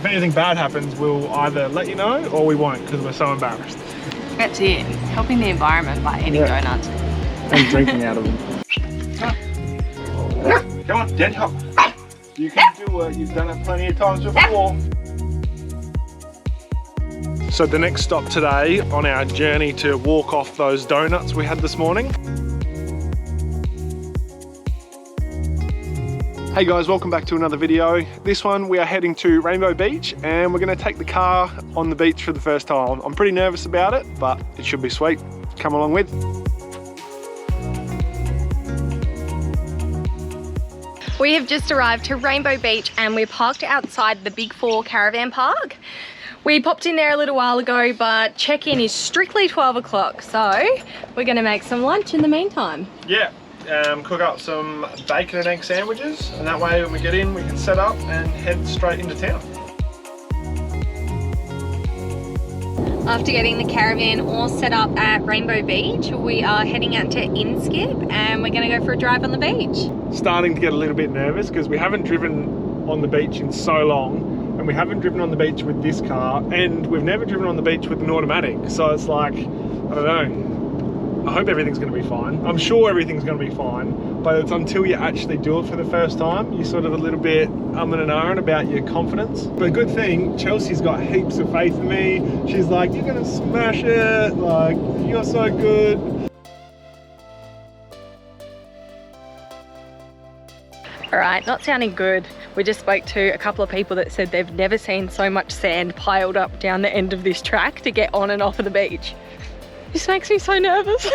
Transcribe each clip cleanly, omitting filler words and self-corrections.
anything bad happens, we'll either let you know or we won't because we're so embarrassed. That's it. Helping the environment by eating donuts. And drinking out of them. Come on, Daddy, hop. You can do it. You've done it plenty of times before. So the next stop today on our journey to walk off those donuts we had this morning. Hey guys, welcome back to another video. This one we are heading to Rainbow Beach and we're going to take the car on the beach for the first time. I'm pretty nervous about it, but it should be sweet. Come along with. We have just arrived to Rainbow Beach and we're parked outside the Big 4 caravan park. We popped in there a little while ago, but check-in is strictly 12 o'clock, so we're going to make some lunch in the meantime. Yeah, cook up some bacon and egg sandwiches, and that way when we get in we can set up and head straight into town. After getting the caravan all set up at Rainbow Beach, we are heading out to Inskip and we're going to go for a drive on the beach. Starting to get a little bit nervous because we haven't driven on the beach in so long, and we haven't driven on the beach with this car, and we've never driven on the beach with an automatic. So it's like, I don't know. I hope everything's going to be fine. I'm sure everything's going to be fine, but it's until you actually do it for the first time, you're sort of a little bit umming and ahhing about your confidence. But good thing, Chelsea's got heaps of faith in me. She's like, you're going to smash it, like, you're so good. All right, not sounding good. We just spoke to a couple of people that said they've never seen so much sand piled up down the end of this track to get on and off of the beach. This makes me so nervous.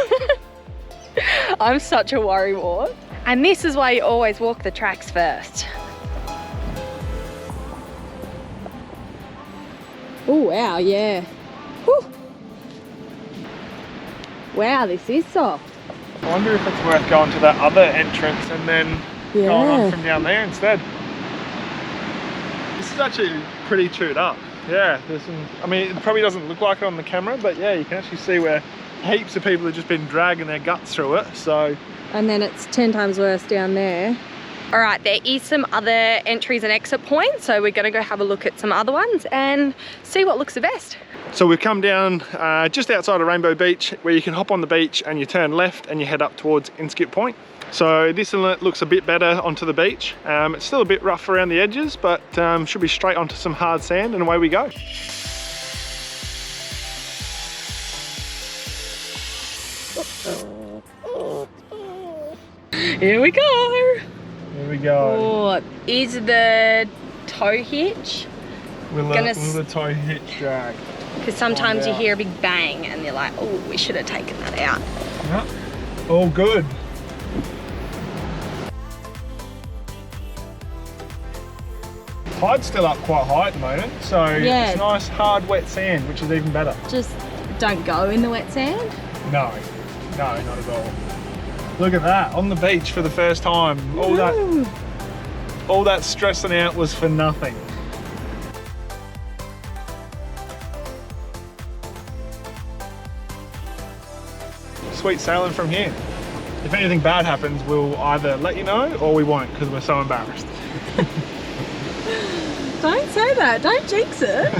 I'm such a worrywart. And this is why you always walk the tracks first. Oh wow, yeah. Whew. Wow, this is soft. I wonder if it's worth going to that other entrance and then going on from down there instead. This is actually pretty chewed up. Yeah, there's some, I mean, it probably doesn't look like it on the camera, but yeah, you can actually see where heaps of people have just been dragging their guts through it, so. And then it's 10 times worse down there. All right, there is some other entries and exit points, so we're gonna go have a look at some other ones and see what looks the best. So we've come down just outside of Rainbow Beach, where you can hop on the beach and you turn left and you head up towards Inskip Point. So this inlet looks a bit better onto the beach. It's still a bit rough around the edges, but should be straight onto some hard sand and away we go. Here we go. Here we go. Oh, is the tow hitch? Will the tow hitch drag? Because sometimes you hear a big bang and you're like, oh, we should have taken that out. Yep. All good. Tide's still up quite high at the moment, so it's nice hard wet sand, which is even better. Just don't go in the wet sand? No, not at all. Look at that, on the beach for the first time. All that stressing out was for nothing. Sweet sailing from here. If anything bad happens, we'll either let you know or we won't because we're so embarrassed. Don't say that, don't jinx it.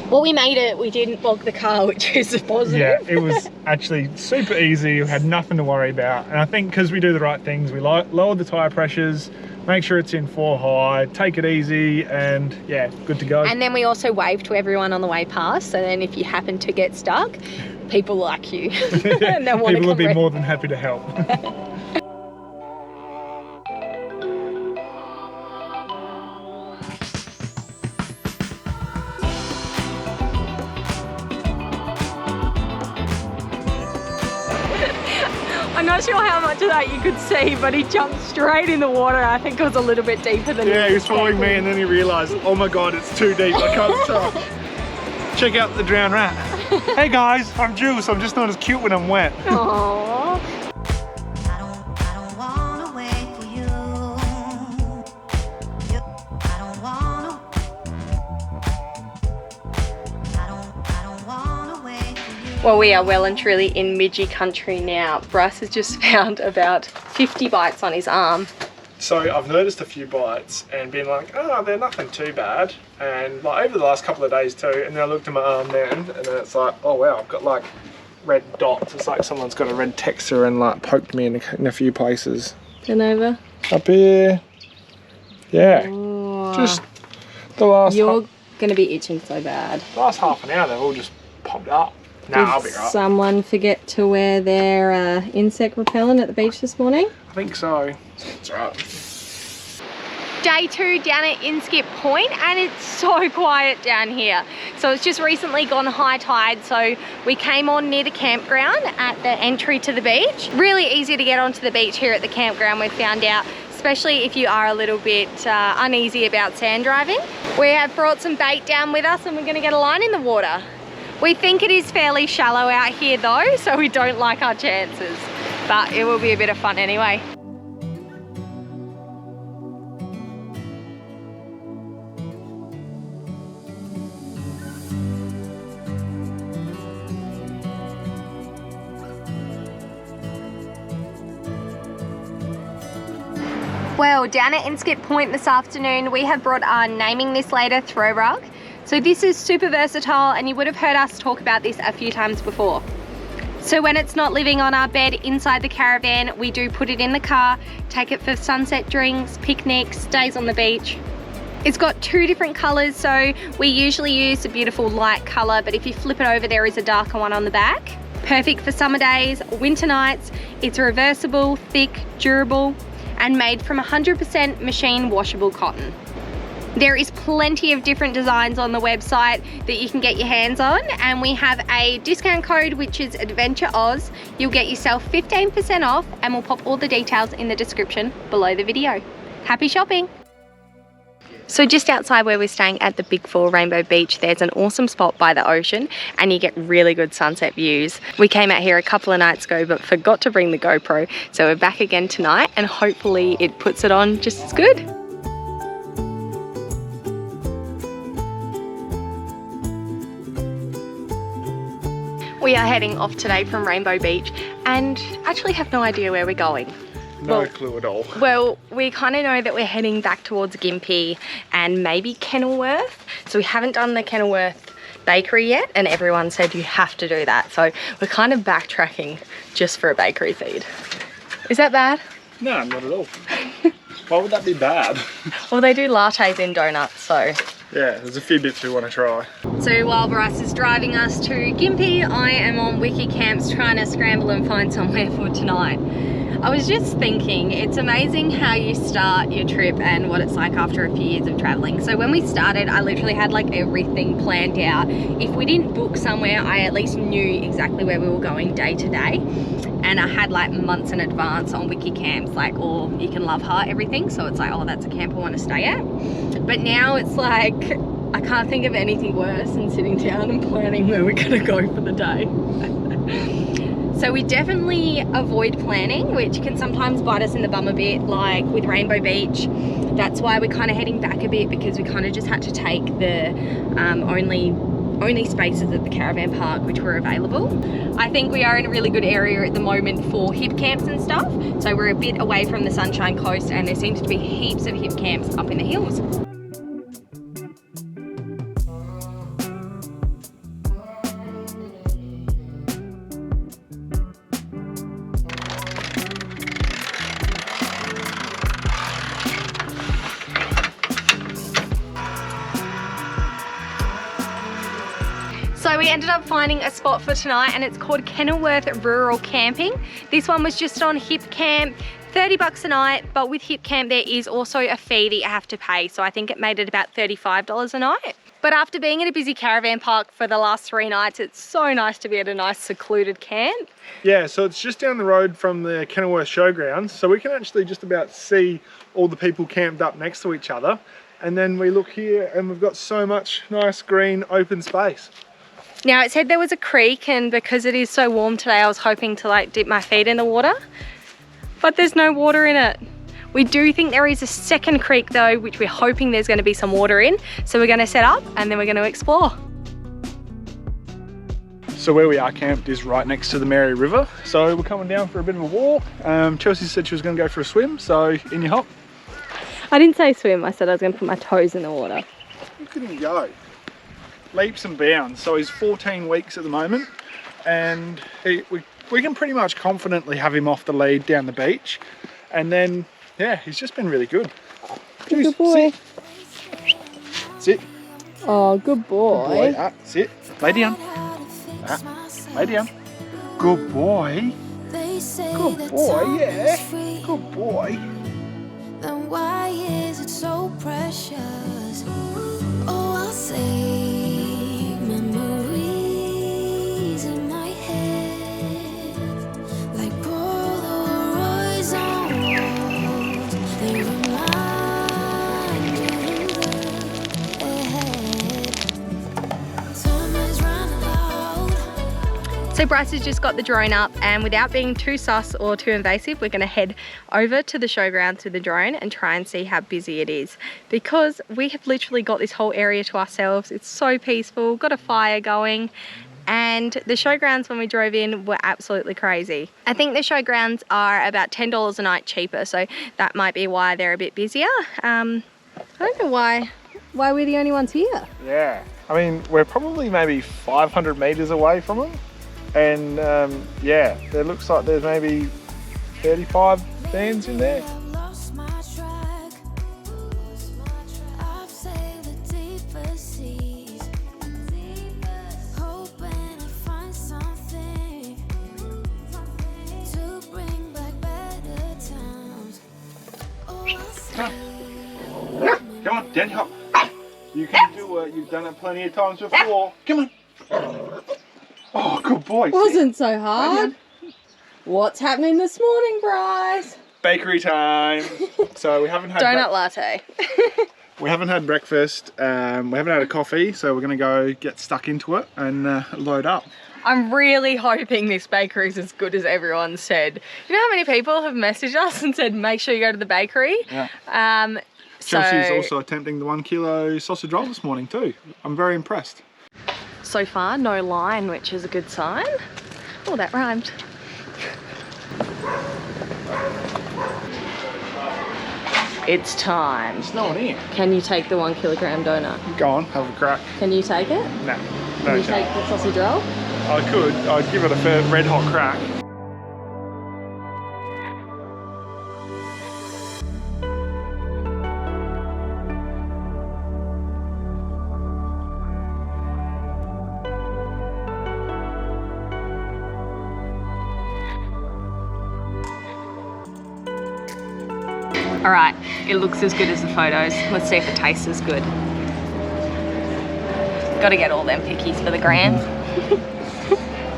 Well, we made it, we didn't bog the car, which is a positive. Yeah, it was actually super easy, we had nothing to worry about. And I think because we do the right things, we lowered the tyre pressures, make sure it's in 4 high, take it easy, and yeah, good to go. And then we also waved to everyone on the way past, so then if you happen to get stuck, people like you. And people will be more than happy to help. I'm not sure how much of that you could see, but he jumped straight in the water. I think it was a little bit deeper than he was following me, and then he realised, oh my God, it's too deep, I can't stop. Check out the drowned rat. Hey guys, I'm Jules, I'm just not as cute when I'm wet. Aww. Well, we are well and truly in Midgie country now. Bryce has just found about 50 bites on his arm. So I've noticed a few bites and been like, oh, they're nothing too bad. And like over the last couple of days too, and then I looked at my arm then, and then it's like, oh wow, I've got like red dots. It's like someone's got a red texture and like poked me in a few places. Turn over. Up here. Yeah. Oh. Just the last... You're going to be itching so bad. Last half an hour, they've all just popped up. Nah, I'll be right. Did someone forget to wear their insect repellent at the beach this morning? I think so. That's right. Day 2 down at Inskip Point, and it's so quiet down here. So it's just recently gone high tide, so we came on near the campground at the entry to the beach. Really easy to get onto the beach here at the campground, we found out, especially if you are a little bit uneasy about sand driving. We have brought some bait down with us and we're gonna get a line in the water. We think it is fairly shallow out here though, so we don't like our chances, but it will be a bit of fun anyway. Well, down at Inskip Point this afternoon, we have brought our naming this later throw rug. So this is super versatile, and you would have heard us talk about this a few times before. So when it's not living on our bed inside the caravan, we do put it in the car, take it for sunset drinks, picnics, days on the beach. It's got 2 different colors, so we usually use a beautiful light color, but if you flip it over, there is a darker one on the back. Perfect for summer days, winter nights. It's reversible, thick, durable, and made from 100% machine washable cotton. There is plenty of different designs on the website that you can get your hands on, and we have a discount code which is Adventure Oz. You'll get yourself 15% off, and we'll pop all the details in the description below the video. Happy shopping! So just outside where we're staying at the Big 4 Rainbow Beach, there's an awesome spot by the ocean and you get really good sunset views. We came out here a couple of nights ago but forgot to bring the GoPro, so we're back again tonight and hopefully it puts it on just as good. We are heading off today from Rainbow Beach and actually have no idea where we're going. No clue at all. Well, we kind of know that we're heading back towards Gympie and maybe Kenilworth. So we haven't done the Kenilworth bakery yet, and everyone said you have to do that. So we're kind of backtracking just for a bakery feed. Is that bad? No, not at all. Why would that be bad? Well, they do lattes in donuts, so. Yeah, there's a few bits we want to try. So while Bryce is driving us to Gympie, I am on Wiki Camps trying to scramble and find somewhere for tonight. I was just thinking, it's amazing how you start your trip and what it's like after a few years of traveling. So when we started, I literally had like everything planned out. If we didn't book somewhere, I at least knew exactly where we were going day to day. And I had like months in advance on Wiki Camps, like, or you can love heart everything. So it's like, oh, that's a camp I want to stay at. But now it's like, I can't think of anything worse than sitting down and planning where we're gonna go for the day. So we definitely avoid planning, which can sometimes bite us in the bum a bit, like with Rainbow Beach. That's why we're kind of heading back a bit, because we kind of just had to take the only spaces at the caravan park which were available. I think we are in a really good area at the moment for hip camps and stuff. So we're a bit away from the Sunshine Coast and there seems to be heaps of hip camps up in the hills. So we ended up finding a spot for tonight and it's called Kenilworth Rural Camping. This one was just on Hip Camp, 30 bucks a night, but with Hip Camp there is also a fee that you have to pay. So I think it made it about $35 a night. But after being in a busy caravan park for the last 3 nights, it's so nice to be at a nice secluded camp. Yeah, so it's just down the road from the Kenilworth Showgrounds. So we can actually just about see all the people camped up next to each other. And then we look here and we've got so much nice green open space. Now it said there was a creek, and because it is so warm today, I was hoping to like dip my feet in the water, but there's no water in it. We do think there is a second creek though, which we're hoping there's going to be some water in. So we're going to set up and then we're going to explore. So where we are camped is right next to the Mary River. So we're coming down for a bit of a walk. Chelsea said she was going to go for a swim, so in you hop. I didn't say swim, I said I was going to put my toes in the water. Look at him go. Leaps and bounds. So he's 14 weeks at the moment, and we can pretty much confidently have him off the lead down the beach. And then, yeah, he's just been really good. Good boy. Sit. Oh, good boy. Good boy. Sit. Lay down. Lay down. Good boy. Good boy, yeah. Good boy. Then why is it so precious? Oh, I'll save memories in my head, like Polaroids on walls. They remind you to look ahead. Time is running out. So Bryce has just got the drone up, and without being too sus or too invasive, we're going to head over to the showgrounds with the drone and try and see how busy it is, because we have literally got this whole area to ourselves. It's so peaceful, got a fire going, and the showgrounds when we drove in were absolutely crazy. I think the showgrounds are about $10 a night cheaper, so that might be why they're a bit busier. I don't know why we're the only ones here. Yeah. I mean, we're probably maybe 500 meters away from them. And yeah, it looks like there's maybe 35 vans in there. I've lost my track. I've sailed the deepest seas, hoping to find something to bring back better times. Oh, I'll sail. Come on, Danny, hop. You can do it. You've done it plenty of times before. Come on. Oh, good boy. Wasn't so hard. What's happening this morning, Bryce? Bakery time. So we haven't had Donut latte. we haven't had breakfast. We haven't had a coffee, so we're gonna go get stuck into it and load up. I'm really hoping this bakery is as good as everyone said. You know how many people have messaged us and said make sure you go to the bakery? Yeah. So Chelsea's also attempting the 1 kilo sausage roll this morning too. I'm very impressed. so far, no line, which is a good sign. Oh, that rhymed. It's time. There's no one here. Can you take the 1 kilogram donut? Go on, have a crack. Can you take it? No. Can you take the sausage roll? I could. I'd give it a fair red hot crack. All right, it looks as good as the photos. Let's see if it tastes as good. Got to get all them pickies for the gram.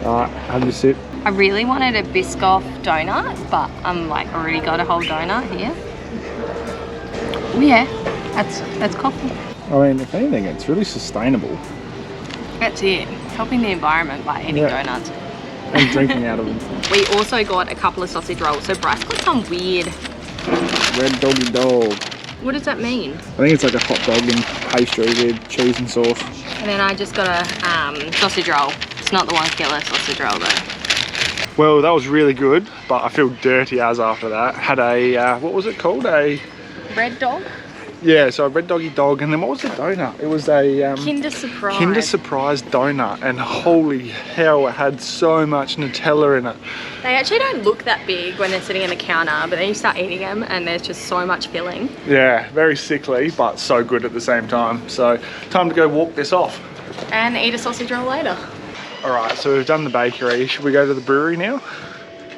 Alright, have your sip. I really wanted a Biscoff donut, but I'm like already got a whole donut here. Oh yeah, that's coffee. I mean, if anything, it's really sustainable. That's it. Helping the environment by eating donuts. And drinking out of them. We also got a couple of sausage rolls. So Bryce got some weird. Red doggy dog. What does that mean? I think it's like a hot dog and pastry with cheese and sauce. And then I just got a sausage roll. It's not the 1 kilo sausage roll though. Well, that was really good, but I feel dirty as after that. Had a, what was it called? A... Red dog? Yeah, so a red doggy dog, and then what was the donut? It was a... Kinder Surprise. Kinder Surprise donut, and holy hell, it had so much Nutella in it. They actually don't look that big when they're sitting in the counter, but then you start eating them and there's just so much filling. Yeah, very sickly, but so good at the same time. So, time to go walk this off. And eat a sausage roll later. Alright, so we've done the bakery. Should we go to the brewery now?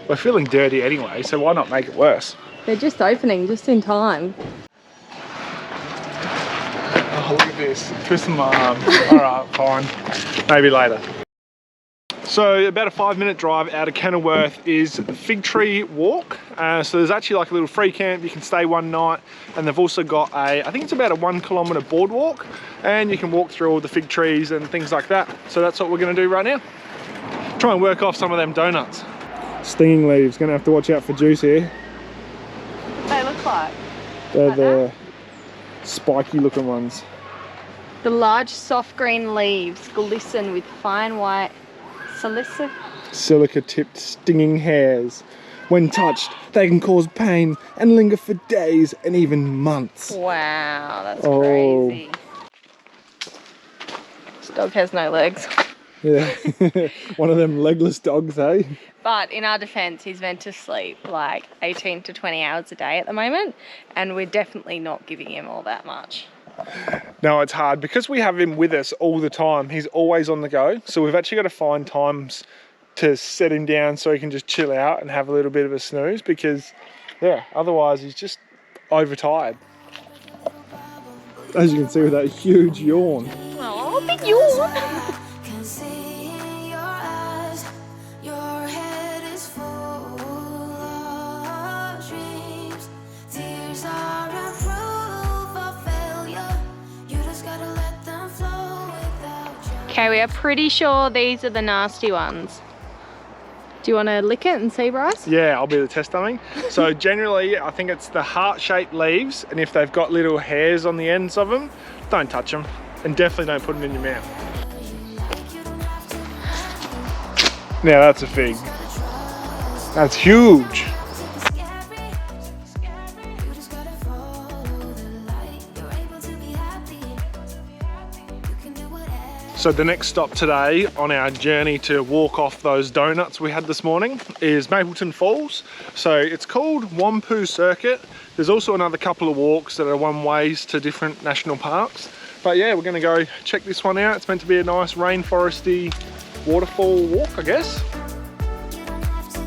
We're feeling dirty anyway, so why not make it worse? They're just opening, just in time. Oh, look at this. Twisting my arm. Alright, fine. Maybe later. So about a 5-minute drive out of Kenilworth is the Fig Tree Walk. So there's actually like a little free camp. You can stay one night, and they've also got a, I think it's about a 1 kilometre boardwalk, and you can walk through all the fig trees and things like that. So that's what we're going to do right now. Try and work off some of them donuts. Stinging leaves. Going to have to watch out for juice here. What do they look like? They're Like the spiky looking ones. The large soft green leaves glisten with fine white silica. Silica tipped stinging hairs. When touched, they can cause pain and linger for days and even months. Wow, that's crazy. This dog has no legs. Yeah, one of them legless dogs, eh? But in our defense, he's meant to sleep like 18 to 20 hours a day at the moment, and we're definitely not giving him all that much. No, it's hard because we have him with us all the time. He's always on the go. So we've actually got to find times to set him down so he can just chill out and have a little bit of a snooze, because yeah, otherwise he's just overtired. As you can see with that huge yawn. Oh, big yawn. Can see in your eyes, your head is full of dreams. Tears are a proof of failure. You just gotta let them flow without you. Okay, we are pretty sure these are the nasty ones. Do you want to lick it and see, Bryce? Yeah, I'll be the test dummy. So generally, I think it's the heart-shaped leaves, and if they've got little hairs on the ends of them, don't touch them, and definitely don't put them in your mouth. Now that's a fig. That's huge. You just gotta follow the light. You're able to be happy. You can do whatever. So the next stop today on our journey to walk off those donuts we had this morning is Mapleton Falls. So it's called Wampu Circuit. There's also another couple of walks that are one ways to different national parks. But yeah, we're gonna go check this one out. It's meant to be a nice rainforesty waterfall walk, I guess. You don't have to.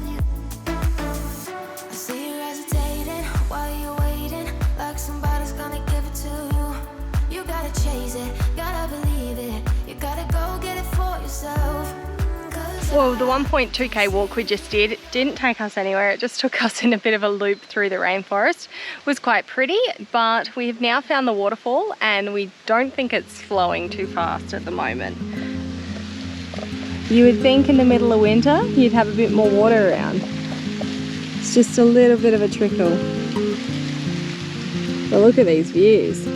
I see you hesitating while you're waiting, like somebody's gonna give it to you. You gotta chase it, gotta believe it. You gotta go get it for yourself. 'Cause Well, the 1.2k walk we just did didn't take us anywhere. It just took us in a bit of a loop through the rainforest. It was quite pretty, but we have now found the waterfall and we don't think it's flowing too fast at the moment. You would think in the middle of winter you'd have a bit more water around. It's just a little bit of a trickle. But look at these views.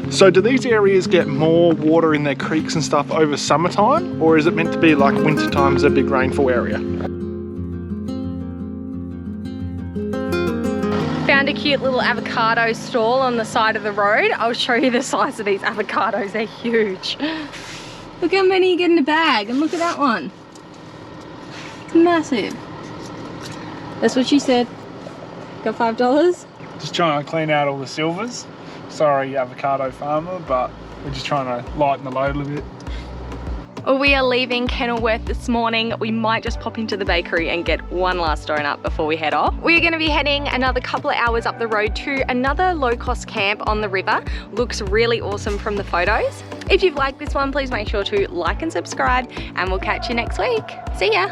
So do these areas get more water in their creeks and stuff over summertime, or is it meant to be like winter time's a big rainfall area? Found a cute little avocado stall on the side of the road. I'll show you the size of these avocados, they're huge. Look how many you get in a bag, and look at that one. It's massive. That's what she said. Got $5? Just trying to clean out all the silvers. Sorry, avocado farmer, but we're just trying to lighten the load a little bit. Well, we are leaving Kenilworth this morning. We might just pop into the bakery and get one last donut before we head off. We are going to be heading another couple of hours up the road to another low-cost camp on the river. Looks really awesome from the photos. If you've liked this one, please make sure to like and subscribe, and we'll catch you next week. See ya!